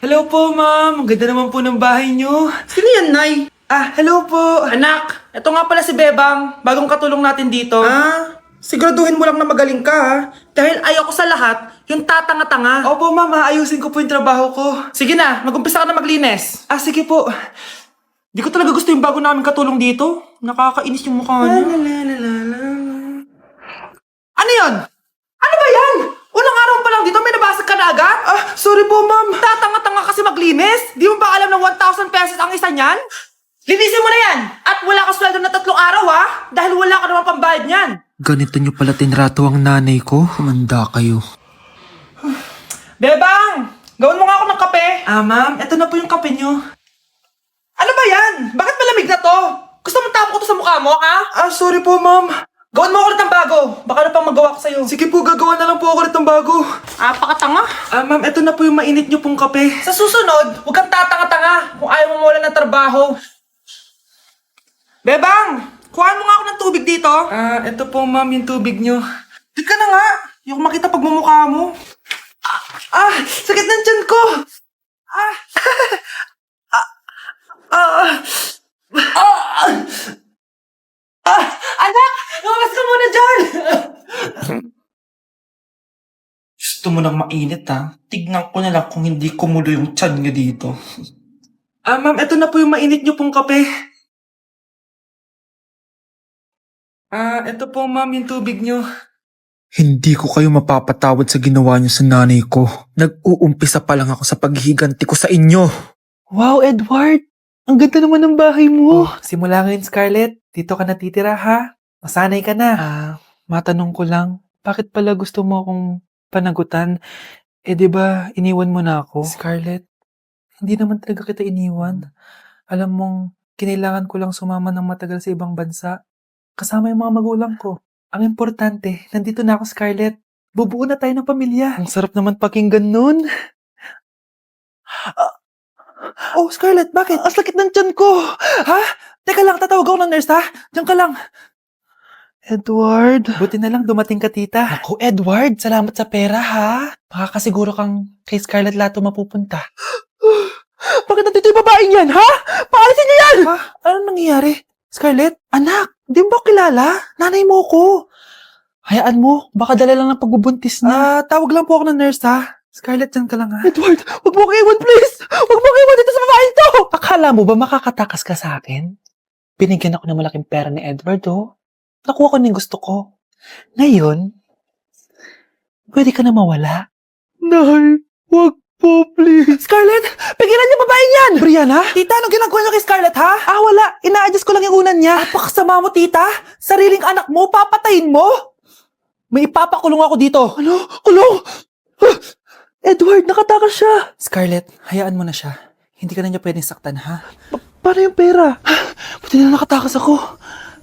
Hello po, ma'am. Ang ganda naman po ng bahay niyo. Sino yan, Nay? Hello po. Anak, ito nga pala si Bebang, bagong katulong natin dito. Siguraduhin mo lang na magaling ka, ha? Dahil ayaw ko sa lahat, yung tatanga-tanga. Opo, ma'am. Ayusin ko po yung trabaho ko. Sige na, mag-umpisa ka na maglinis. Sige po. Di ko talaga gusto yung bago namin katulong dito. Nakakainis yung mukha niya. Ano yun? Ano ba yan? Unang araw pa lang dito, may nabasag ka na agad? Sorry po, ma'am. Tatanga-tanga kasi maglinis? Di mo ba alam ng 1,000 pesos ang isa niyan? Linisin mo na yan! At wala ka sweldo na 3 araw, ha? Dahil wala ka naman pambayad niyan. Ganito niyo pala tinrato ang nanay ko. Humanda kayo. Bebang! Gawin mo nga ako ng kape. Ma'am. Ito na po yung kape niyo. Ano ba yan? Bakit malamig na to? Gusto mo tapo ko to sa mukha mo, ha? Sorry po, ma'am. Gawin mo ako ulit ng bago. Baka na pang magawa ko sa'yo. Sige po, gagawa na lang po ako ulit ng bago. Pakatanga. Ma'am, ito na po yung mainit niyo pong kape. Sa susunod, huwag kang tatanga-tanga kung ayaw mo mawala ng trabaho. Bebang! Kuhaan mo nga ako ng tubig dito. Ito po, ma'am, yung tubig niyo. Di ka na nga. Yung makita pagmumukha mo. Sakit ng tiyan ko! Anak! Lumabas ka muna dyan! Gusto mo nang mainit, ha? Tignan ko na lang kung hindi kumulo yung tiyan niyo dito. Ma'am, ito na po yung mainit niyo pong kape. Ito po, ma'am, yung tubig niyo. Hindi ko kayo mapapatawad sa ginawa niyo sa nanay ko. Nag-uumpisa pa lang ako sa paghihiganti ko sa inyo. Wow, Edward! Ang ganda naman ng bahay mo. Simula ngayon, Scarlett. Dito ka natitira, ha? Masanay ka na. Matanong ko lang, bakit pala gusto mo akong panagutan? Di ba iniwan mo na ako? Scarlett, hindi naman talaga kita iniwan. Alam mong, kinailangan ko lang sumama ng matagal sa ibang bansa. Kasama yung mga magulang ko. Ang importante, nandito na ako, Scarlett. Bubuo na tayo ng pamilya. Ang sarap naman pakinggan nun. Oh, Scarlett, bakit? Ang sakit ng tiyan ko! Ha? Teka lang, tatawag ako ng nurse, ha? Diyan ka lang. Edward? Buti na lang dumating ka, tita. Ako, Edward, salamat sa pera, ha? Makakasiguro kang kay Scarlett Lato mapupunta. Bakit nandito yung babaeng yan, ha? Paalisin niyo yan! Ha? Anong nangyayari? Scarlett? Anak, di mo ba kilala? Nanay mo ko. Hayaan mo, baka dala lang ng pagbubuntis niya. Tawag lang po ako ng nurse, ha? Scarlett, dyan ka lang, ha? Edward, wag mo akong iwan, please! Wag mo akong iwan dito sa babaeng to! Akala mo ba makakatakas ka sa akin? Binigyan ako ng malaking pera ni Edward, oh. Nakuha ko na yung gusto ko. Ngayon, pwede ka na mawala. Nay, wag po, please. Scarlett, pigilan niyo babaeng yan! Brianna? Tita, anong ginagawa niyo kay Scarlett, ha? Wala. Ina-adjust ko lang yung unan niya. Napakasama mo, tita. Sariling anak mo, papatayin mo. May ipapakulong ako dito. Ano? Kulong? Edward, nakatakas siya. Scarlett, hayaan mo na siya. Hindi ka na niya pwedeng saktan, ha? Paano yung pera? Buti na nakatakas ako.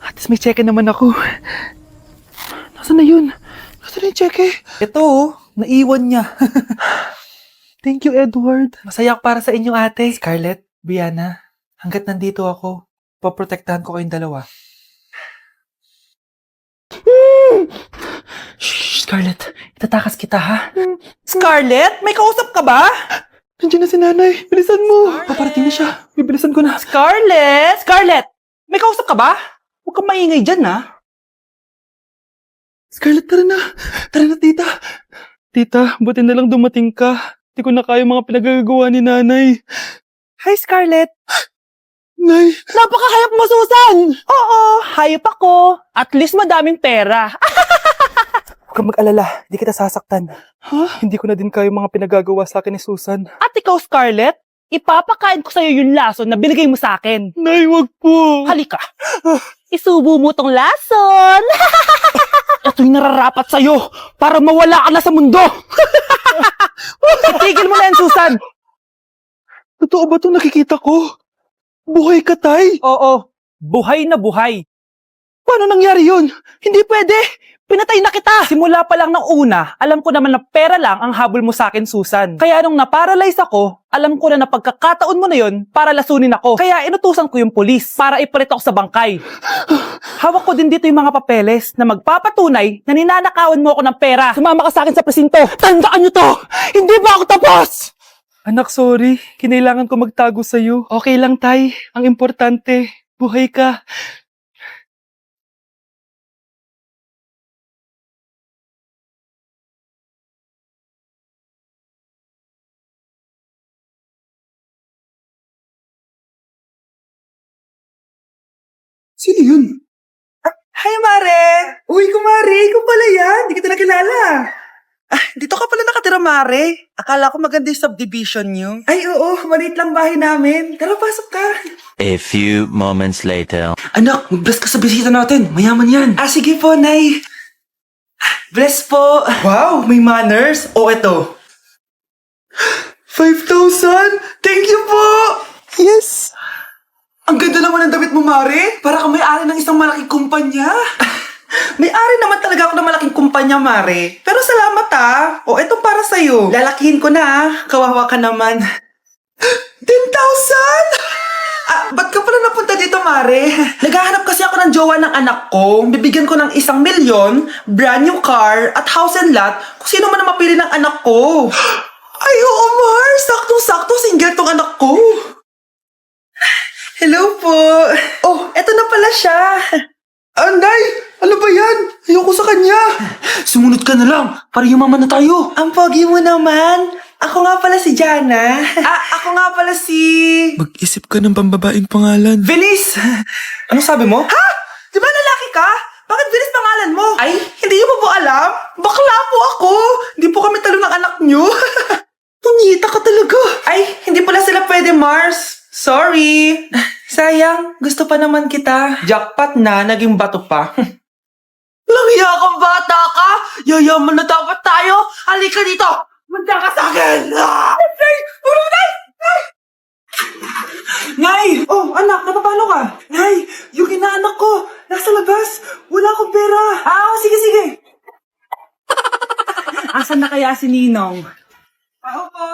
At least may cheque naman ako. Nasaan na yun? Nasaan na yung cheque? Ito, oh, naiwan niya. Thank you, Edward. Masaya ako para sa inyo, ate. Scarlett, Brianna, hanggat nandito ako, poprotektahan ko kayong dalawa. Shh, Scarlett, itatakas kita, ha? Scarlett, may kausap ka ba? Nandiyan na si nanay. Bilisan mo. Paparating na siya. Bibilisan ko na. Scarlett! Scarlett! May kausap ka ba? Huwag kang maingay dyan, ha? Scarlett, tara na. Tara na, tita. Tita, buti na lang dumating ka. Di ko na kaya mga pinagagawa ni nanay. Hi, Scarlett. Nay, Napakahayap mo, Susan! Oo, hayop ako. At least madaming pera. Huwag kang mag-alala, di kita sasaktan. Hindi ko na din kaya mga pinagagawa sa akin ni Susan. At ikaw, Scarlett, ipapakain ko sa'yo yung lason na binigay mo sa akin. nay, wag po. Halika. Isubo mo tong lason. Ito'y nararapat sa'yo para mawala ka na sa mundo. Tigil mo na yan, Susan. Totoo ba itong nakikita ko? Buhay ka, tay? Oo, buhay na buhay. Paano nangyari yun? Hindi pwede. Pinatay na kita! Simula pa lang ng una, alam ko naman na pera lang ang habol mo sa akin, Susan. Kaya nung na-paralyze ako, alam ko na pagkakataon mo na yun para lasunin ako. Kaya inutusan ko yung polis para ipalit ako sa bangkay. Hawak ko din dito yung mga papeles na magpapatunay na ninanakawan mo ako ng pera. Sumama ka sa akin sa presinto. Tandaan nyo to! Hindi pa ako tapos! Anak, sorry. Kinailangan ko magtago sa'yo. Okay lang, Tay. Ang importante, buhay ka. Sino yun? Hi, Mare! Uy, kumare, ikaw pala yan. Di kita nakilala. Dito ka pala nakatira, Mare. Akala ko maganda yung subdivision niyo. Ay, oo, maliit lang bahay namin. Tara, pasok ka. A few moments later. Anak, mag-bless ka sa bisita natin. Mayaman yan. Sige po, Nay. Bless po. Wow, may manners. O eto. 5,000? Thank you po! Yes. Ang ganda naman ng damit mo, Mare. Para kang may-ari ng isang malaking kumpanya. May-ari naman talaga ako ng malaking kumpanya, Mare. Pero salamat O, eto para sa'yo. Lalakihin ko na Kawawa ka naman. 10,000? Ba't ka pala napunta dito, Mare? Naghahanap kasi ako ng jowa ng anak ko. Bibigyan ko ng 1,000,000, brand new car, at house and lot kung sino man ang mapili ng anak ko. Ay, oo, Mar. Saktong-sakto, single tong anak ko. Hello po. Oh, eto na pala siya. Nay! Ano ba yan? Ayoko sa kanya. Sumunod ka na lang para yumaman na tayo. Ang pogi mo naman. Ako nga pala si Jana. Ako nga pala si... Mag-isip ka ng pambabaing pangalan. Velis! Ano sabi mo? Ha? Di ba lalaki ka? Bakit Velis pangalan mo? Ay, hindi niyo pa po alam? Bakla po ako! Hindi po kami talo ng anak niyo. Punyita ka talaga. Ay, hindi pala sila pwede, Mars. Sorry. Sayang, gusto pa naman kita. Jackpot na, naging bato pa. Langya kang bata ka. Yayaman na dapat tayo. Halika dito. Manda ka sa akin. Nay! Tulong, Nay! Nay! Oh, anak, napapalo ka? Nay, yung inaanak ko, nasa labas. Wala akong pera. Sige. Asan na kaya si Ninong? Ako po.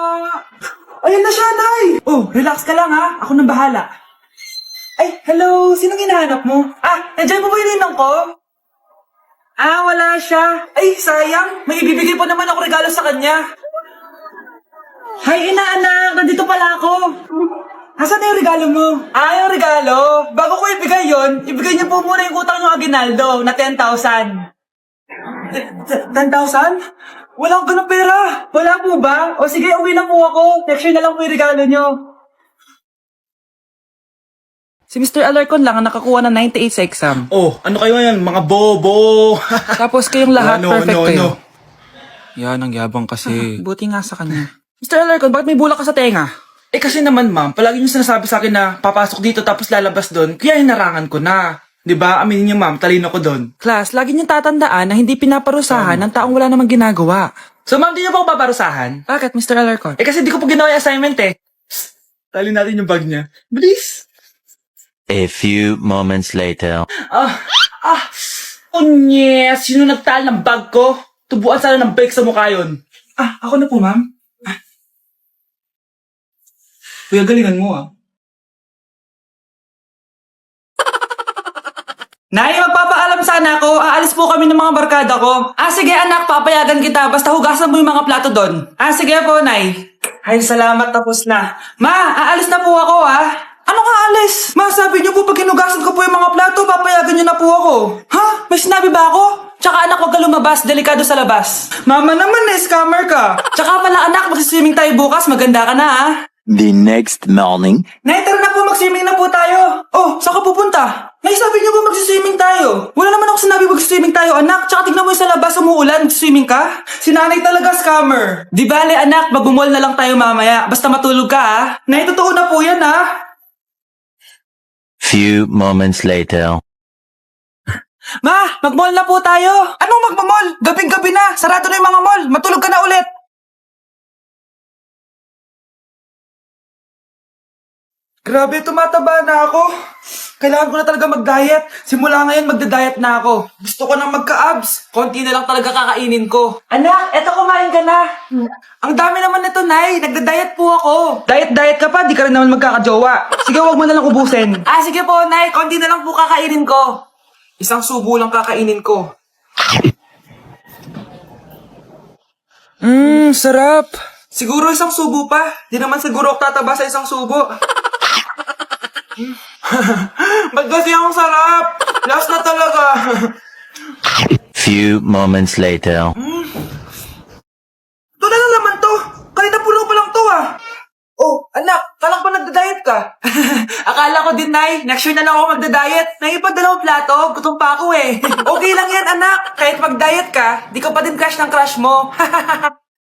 Ayan na siya, Nay. Oh, relax ka lang ha. Ako nang bahala. Ay, hello. Sinong hinahanap mo? Nandiyan po ba yung ninong ko? Wala siya. Ay, sayang. May ibibigay po naman ako regalo sa kanya. Hi, inaanak. Nandito pala ako. Asan na yung regalo mo? Yung regalo? Bago ko ibigay yon, ibigay niyo po muna yung utang niyo Aguinaldo na 10,000. 10,000? Wala akong ganong pera. Wala po ba? O sige, uwi na po ako. Next year na lang po yung regalo niyo. Si Mr. Alarcon lang ang nakakuha ng 98 sa exam. Oh, ano kayo yan? Mga bobo. Tapos kayong lahat, perfect kayo. Yan, ang yabang kasi. Buti nga sa kanya. Mr. Alarcon, bakit may bulak ka sa tenga? Kasi naman ma'am, palagi niyo sinasabi sa akin na papasok dito tapos lalabas doon, kaya hinarangan ko na. 'Di ba? Aminin niyo ma'am, talino ko doon. Class, lagi niyong tatandaan na hindi pinaparusahan ng taong wala namang ginagawa. So ma'am, di niyo po ako paparusahan? Bakit, Mr. Alarcon? Kasi di ko po ginawa yung assignment eh. Tali natin yung bag niya. Bilis! A few moments later. Yes! Sino nagtal ng bag ko? Tubuan sana ng bike sa mukha yun. Ako na po, ma'am. Kuya, galingan mo Nay, magpapaalam sana ako. Aalis po kami ng mga barkada ko. Sige anak, papayagan kita. Basta hugasan mo yung mga plato doon. Sige po, Nay. Ay, salamat. Tapos na. Ma, aalis na po ako, Ano ka alis? Ma, sabi niyo po pag hinugasan ko po yung mga plato, papayagan niyo na po ako. Ha? May sinabi ba ako? Tsaka anak, huwag ka lumabas. Delikado sa labas. Mama naman, scammer ka. Tsaka pala anak, magsiswimming tayo bukas. Maganda ka na, The next morning. Nay, tara na po, mag-swimming na po tayo. Oh, saan ka pupunta? Nay, sabi niyo po mag-swimming tayo. Wala naman ako sinabi mag-swimming tayo, anak. Tsaka tignan mo yung sa labas, umuulan, mag-swimming ka. Si nanay talaga scammer. Di bale, anak, mag-mall na lang tayo mamaya. Basta matulog ka, Nay, totoo na po yan, Few moments later. Ma, mag-mall na po tayo. Anong mag-mall? Gabing-gabi na. Sarado na yung mga mall. Matulog ka na ulit. Grabe, tumataba na ako. Kailangan ko na talaga mag-diet. Simula ngayon, magda-diet na ako. Gusto ko nang magka-abs. Konti na lang talaga kakainin ko. Anak, eto kumain ka na. Ang dami naman nito, Nay. Nagda-diet po ako. Diet ka pa, di ka rin naman magkakajowa. Sige, wag mo na lang ubusin. Sige po, Nay. Konti na lang po kakainin ko. Isang subo lang kakainin ko. Sarap. Siguro isang subo pa. Di naman siguro ako tataba sa isang subo. Ba't kasi ang sarap? Last na talaga. Few moments later. Ito na naman to. Kanina puno pa lang to ah. Oh, anak, kalang pa nagda-diet ka? Akala ko din, Nay. Next year na lang ako magda-diet. Naipagdalawang plato, gutom pa ako eh. Okay lang yan, anak. Kahit mag-diet ka, di ka pa din crush ng crush mo.